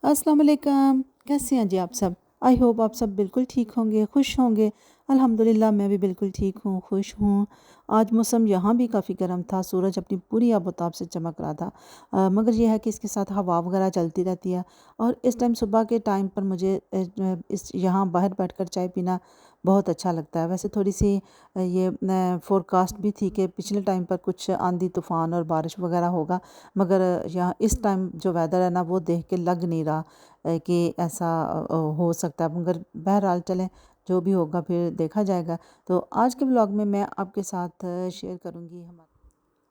अस्सलाम वालेकुम। कैसे हैं जी आप सब? आई होप आप सब बिल्कुल ठीक होंगे, खुश होंगे। अल्हम्दुलिल्लाह मैं भी बिल्कुल ठीक हूँ, खुश हूँ। आज मौसम यहाँ भी काफ़ी गर्म था, सूरज अपनी पूरी आबोताब से चमक रहा था। मगर ये है कि इसके साथ हवा वगैरह चलती रहती है और इस टाइम सुबह के टाइम पर मुझे इस यहाँ बाहर बैठकर चाय पीना बहुत अच्छा लगता है। वैसे थोड़ी-सी ये फ़ोरकास्ट भी थी कि पिछले टाइम पर कुछ आंधी तूफ़ान और बारिश वगैरह होगा, मगर यहाँ इस टाइम जो वेदर है ना वो देख के लग नहीं रहा कि ऐसा हो सकता है। मगर बहरहाल चलें, जो भी होगा फिर देखा जाएगा। तो आज के व्लॉग में मैं आपके साथ शेयर करूँगी हमारा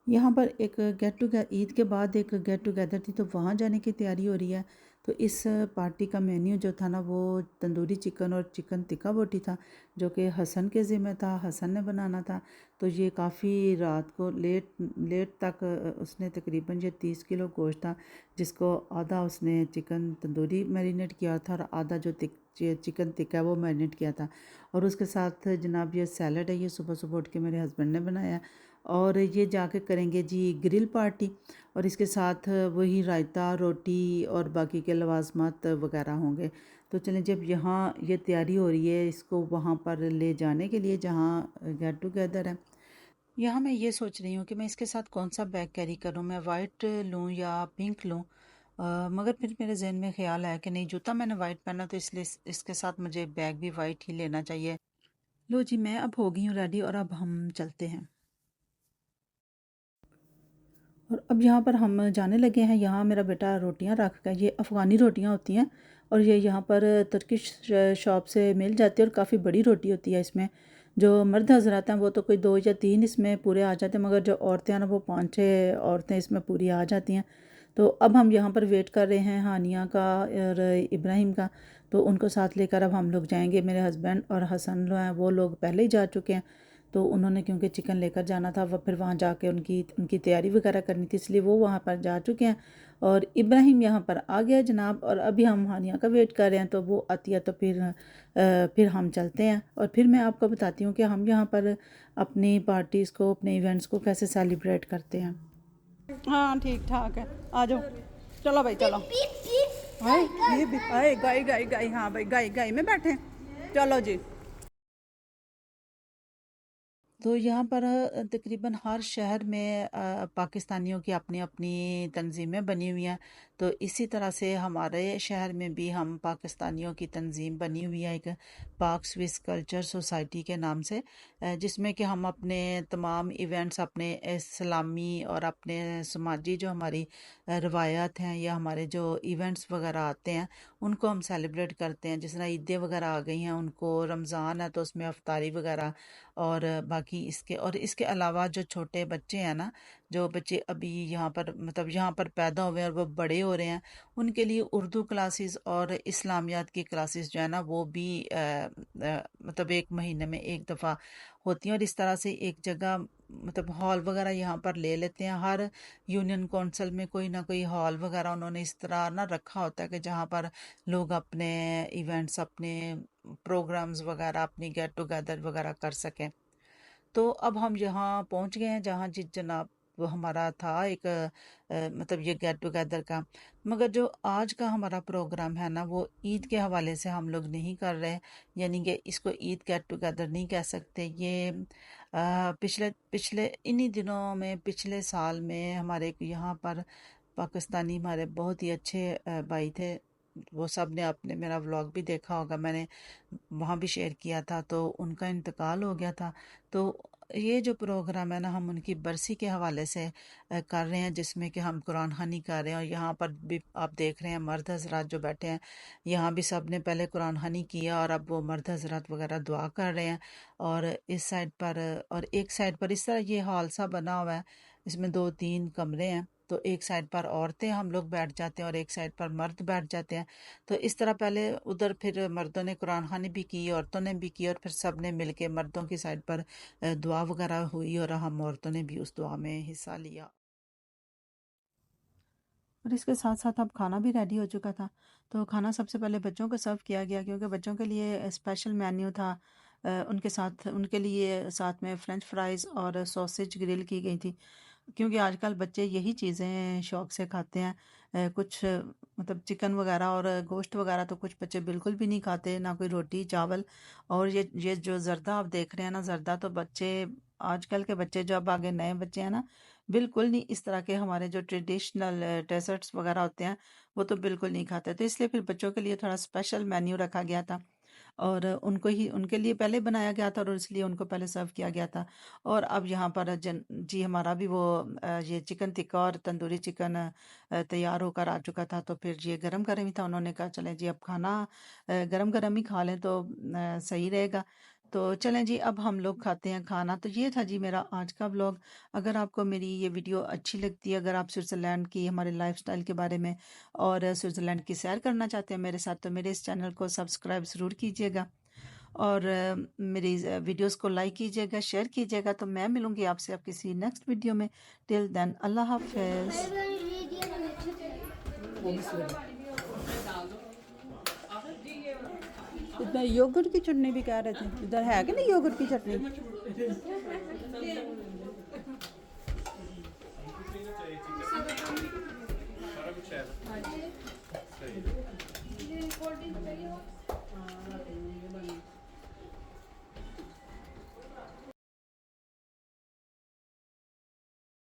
यहाँ पर एक गेट टुगे ईद के बाद एक गेट टुगेदर थी, तो वहाँ जाने की तैयारी हो रही है। तो इस पार्टी का मेन्यू जो था ना वो तंदूरी चिकन और चिकन टिक्का बोटी था, जो कि हसन के ज़िम्मे था, हसन ने बनाना था। तो ये काफ़ी रात को लेट लेट तक उसने तकरीबन ये 30 किलो गोश्त था, जिसको आधा उसने चिकन तंदूरी मैरिनेट किया था और आधा जो चिकन टिक्का वो मैरिनेट किया था। और उसके साथ जनाब ये सैलड है, ये सुबह सुबह उठ के मेरे हस्बैंड ने बनाया। और ये जाके करेंगे जी ग्रिल पार्टी, और इसके साथ वही रायता, रोटी और बाकी के लवाजमात वगैरह होंगे। तो चलें, जब यहाँ ये तैयारी हो रही है इसको वहाँ पर ले जाने के लिए जहाँ गेट टुगेदर है, यहाँ मैं ये सोच रही हूँ कि मैं इसके साथ कौन सा बैग कैरी करूँ, मैं वाइट लूँ या पिंक लूँ। मगर फिर मेरे जहन में ख्याल आया कि नहीं, जूता मैंने वाइट पहना तो इसलिए इसके साथ मुझे बैग भी वाइट ही लेना चाहिए। लो जी, मैं अब हो गई हूँ रेडी और अब हम चलते हैं। और अब यहाँ पर हम जाने लगे हैं। यहाँ मेरा बेटा रोटियाँ रख कर, ये अफ़गानी रोटियाँ होती हैं और ये यहाँ पर तुर्किश शॉप से मिल जाती है और काफ़ी बड़ी रोटी होती है इसमें। जो मर्द हजरात हैं वो तो कोई 2 या 3 इसमें पूरे आ जाते हैं, मगर जो औरतें हैं ना वो 5-6 औरतें इसमें पूरी आ जाती हैं। तो अब हम यहाँ पर वेट कर रहे हैं हानिया का और इब्राहिम का। तो उनको साथ लेकर अब हम लोग जाएंगे। मेरे हस्बैंड और हसन जो हैं वो लोग पहले ही जा चुके हैं। तो उन्होंने क्योंकि चिकन लेकर जाना था, वह फिर वहाँ जाके उनकी उनकी तैयारी वगैरह करनी थी, इसलिए वो वहाँ पर जा चुके हैं। और इब्राहिम यहाँ पर आ गया जनाब, और अभी हम हानिया का वेट कर रहे हैं। तो वो आती है तो फिर हम चलते हैं और फिर मैं आपको बताती हूँ कि हम यहाँ पर अपनी पार्टीज़ को, अपने इवेंट्स को कैसे सेलिब्रेट करते हैं। हाँ ठीक ठाक है, आ जाओ। चलो भाई चलो। हाय, ये भी हाय, गाय गाय गाय, हाँ भाई गाय गाय में बैठे हैं। चलो जी। तो यहाँ पर तकरीबन हर शहर में पाकिस्तानियों की अपनी अपनी तंजीमें बनी हुई हैं। तो इसी तरह से हमारे शहर में भी हम पाकिस्तानियों की तंजीम बनी हुई है, एक पाक स्विस कल्चर सोसाइटी के नाम से, जिसमें कि हम अपने तमाम इवेंट्स, अपने इस्लामी और अपने समाजी जो हमारी रवायात हैं या हमारे जो इवेंट्स वगैरह आते हैं उनको हम सेलिब्रेट करते हैं। जिस तरह ईदें वगैरह आ गई हैं, उनको रमज़ान है तो उसमें अफ्तारी वगैरह, और बाकी इसके अलावा जो छोटे बच्चे हैं ना, जो बच्चे अभी यहाँ पर मतलब यहाँ पर पैदा हुए हैं और वो बड़े हो रहे हैं, उनके लिए उर्दू क्लासेस और इस्लामियात की क्लासेस जो है ना वो भी मतलब 1 महीने में एक दफ़ा होती हैं। और इस तरह से एक जगह मतलब हॉल वगैरह यहाँ पर ले लेते हैं। हर यूनियन कौंसिल में कोई ना कोई हॉल वगैरह उन्होंने इस तरह ना रखा होता है कि जहाँ पर लोग अपने इवेंट्स, अपने प्रोग्राम्स वगैरह, अपनी गेट टुगेदर वगैरह कर सकें। तो अब हम यहाँ पहुँच गए हैं जहाँ जिस जनाब वो हमारा था एक मतलब ये गेट टुगेदर का। मगर जो आज का हमारा प्रोग्राम है ना वो ईद के हवाले से हम लोग नहीं कर रहे, यानी कि इसको ईद गेट टुगेदर नहीं कह सकते। ये पिछले पिछले इन्हीं दिनों में, पिछले साल में हमारे यहाँ पर पाकिस्तानी हमारे बहुत ही अच्छे भाई थे। वो सब ने आपने मेरा व्लॉग भी देखा होगा, मैंने वहाँ भी शेयर किया था। तो उनका इंतकाल हो गया था। तो ये जो प्रोग्राम है ना हम उनकी बरसी के हवाले से कर रहे हैं, जिसमें कि हम कुरान खानी कर रहे हैं। और यहाँ पर भी आप देख रहे हैं मर्द हजरात जो बैठे हैं, यहाँ भी सब ने पहले कुरान खानी किया और अब वो मर्द हजरात वगैरह दुआ कर रहे हैं। और इस साइड पर और एक साइड पर इस तरह ये हॉल सा बना हुआ है, इसमें 2-3 कमरे हैं। तो एक साइड पर औरतें हम लोग बैठ जाते हैं और एक साइड पर मर्द बैठ जाते हैं। तो इस तरह पहले उधर फिर मर्दों ने कुरान खानी भी की, औरतों ने भी की, और फिर सब ने मिल के मर्दों की साइड पर दुआ वगैरह हुई और हम औरतों ने भी उस दुआ में हिस्सा लिया। और इसके साथ साथ अब खाना भी रेडी हो चुका था। तो खाना सबसे पहले बच्चों को सर्व किया गया, क्योंकि बच्चों के लिए स्पेशल मेन्यू था। उनके साथ उनके लिए साथ में फ़्रेंच फ्राइज़ और सॉसेज ग्रिल की गई थी, क्योंकि आजकल बच्चे यही चीज़ें शौक से खाते हैं। कुछ मतलब चिकन वगैरह और गोश्त वगैरह तो कुछ बच्चे बिल्कुल भी नहीं खाते, ना कोई रोटी चावल। और ये जो जर्दा आप देख रहे हैं ना, जर्दा तो बच्चे, आजकल के बच्चे जो अब आगे नए बच्चे हैं ना, बिल्कुल नहीं इस तरह के हमारे जो ट्रेडिशनल डेजर्ट्स वगैरह होते हैं वो तो बिल्कुल नहीं खाते। तो इसलिए फिर बच्चों के लिए थोड़ा स्पेशल मेन्यू रखा गया था, और उनको ही उनके लिए पहले बनाया गया था, और इसलिए उनको पहले सर्व किया गया था। और अब यहाँ पर जी हमारा भी वो ये चिकन टिक्का और तंदूरी चिकन तैयार होकर आ चुका था। तो फिर ये गरम गरम ही था, उन्होंने कहा चलें जी अब खाना गरम गरम ही खा लें तो सही रहेगा। तो चलें जी अब हम लोग खाते हैं खाना। तो ये था जी मेरा आज का व्लॉग। अगर आपको मेरी ये वीडियो अच्छी लगती है, अगर आप स्विट्ज़रलैंड की हमारे लाइफस्टाइल के बारे में और स्विट्ज़रलैंड की सैर करना चाहते हैं मेरे साथ, तो मेरे इस चैनल को सब्सक्राइब ज़रूर कीजिएगा, और मेरी वीडियोस को लाइक कीजिएगा, शेयर कीजिएगा। तो मैं मिलूंगी आपसे अब किसी नेक्स्ट वीडियो में। टिल देन अल्लाह हाफिज़। इधर योगर्ट की चटनी भी कह रहे थे, इधर है कि नहीं योगर्ट की चटनी? सारा कुछ है। सही है।